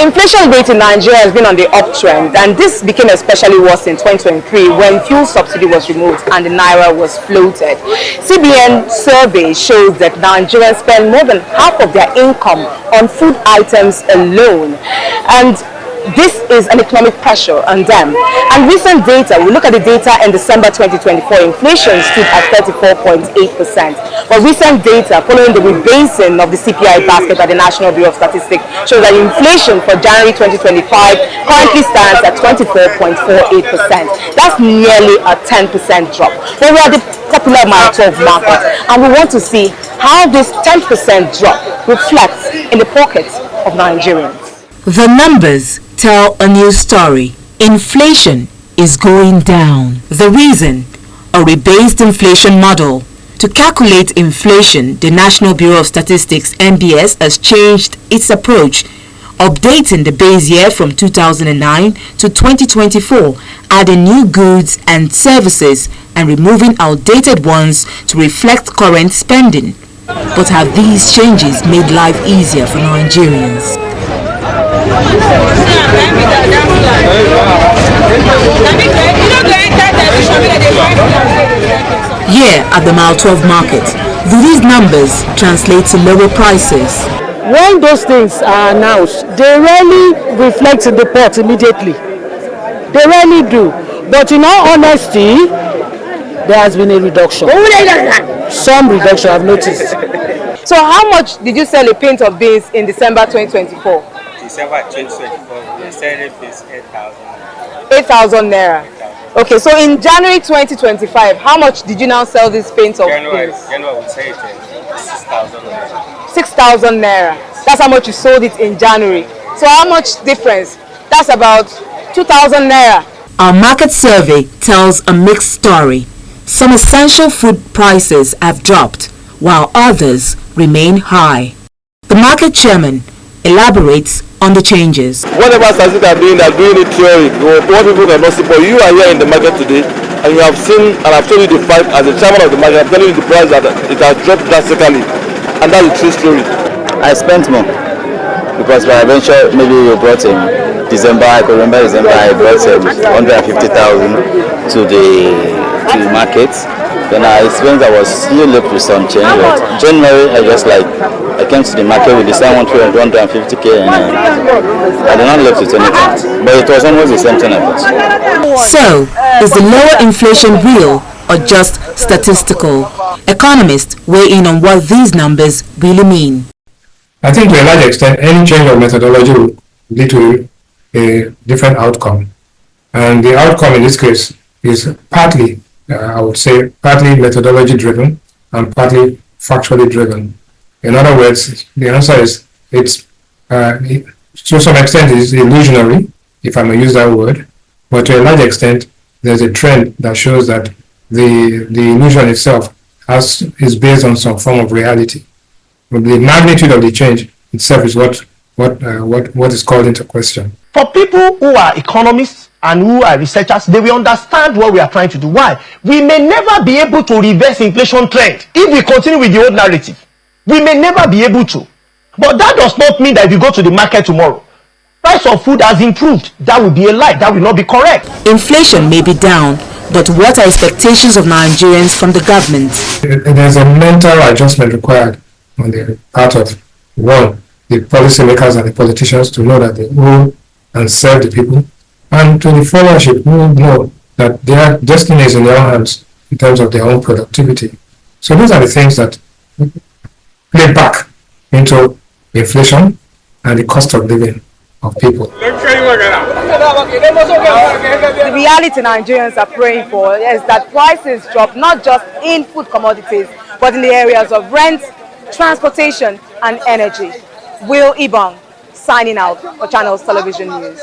Inflation rate in Nigeria has been on the uptrend, and this became especially worse in 2023 when fuel subsidy was removed and the naira was floated. CBN survey shows that Nigerians spend more than half of their income on food items alone, and this is an economic pressure on them. And recent data, we look at the data in December 2024, inflation stood at 34.8%. But recent data following the rebasing of the CPI basket by the National Bureau of Statistics shows that inflation for January 2025 currently stands at 24.48%. That's nearly a 10% drop. But we are the popular Mile 12 market, and we want to see how this 10% drop reflects in the pockets of Nigerians. The numbers tell a new story. Inflation is going down. The reason? A rebased inflation model. To calculate inflation, the National Bureau of Statistics (NBS) has changed its approach, updating the base year from 2009 to 2024, adding new goods and services and removing outdated ones to reflect current spending. But have these changes made life easier for Nigerians? Here at the Mile 12 market, do these numbers translate to lower prices? When those things are announced, they rarely reflect in the pot immediately. They rarely do. But in all honesty, there has been a reduction. Some reduction I've noticed. So how much did you sell a pint of beans in December 2024? December 2024, we selling beans 8,000. 8,000 naira. Okay, so in January 2025, how much did you now sell this pint of beans? January we sell it 6,000 naira. 6,000 naira. That's how much you sold it in January. So how much difference? That's about 2,000 naira. Our market survey tells a mixed story. Some essential food prices have dropped, while others remain high. The market chairman elaborates on the changes. Whatever statistics are doing it theory. What people cannot see, but you are here in the market today, and you have seen, and I've told you the fact as the chairman of the market, I'm telling you the price that it has dropped drastically, and that's the true story. I spent more because by venture maybe you brought in December. I could remember December I brought 150,000 to the market. Then I experienced I was still left with some change. But January I came to the market with the same 150k and I did not left with anything. But it was almost the same thing I bought. So, is the lower inflation real or just statistical? Economists weigh in on what these numbers really mean. I think to a large extent, any change of methodology will lead to a different outcome. And the outcome in this case is partly, I would say, partly methodology driven and partly factually driven. In other words, the answer is it's to some extent is illusionary, if I may use that word, but to a large extent there's a trend that shows that the illusion itself is based on some form of reality. But the magnitude of the change itself is what is called into question. For people who are economists and who are researchers, they will understand what we are trying to do. Why? We may never be able to reverse inflation trend if we continue with the old narrative. We may never be able to. But that does not mean that if you go to the market tomorrow, price of food has improved. That will be a lie. That will not be correct. Inflation may be down, but what are expectations of Nigerians from the government? There's a mental adjustment required on the part of, one, the policymakers and the politicians to know that they rule and serve the people, and to the followership who know that their destiny is in their own hands in terms of their own productivity. So those are the things that play back into inflation and the cost of living of people. The reality Nigerians are praying for is that prices drop not just in food commodities, but in the areas of rent, transportation, and energy. Will Ibong signing out for Channels Television News.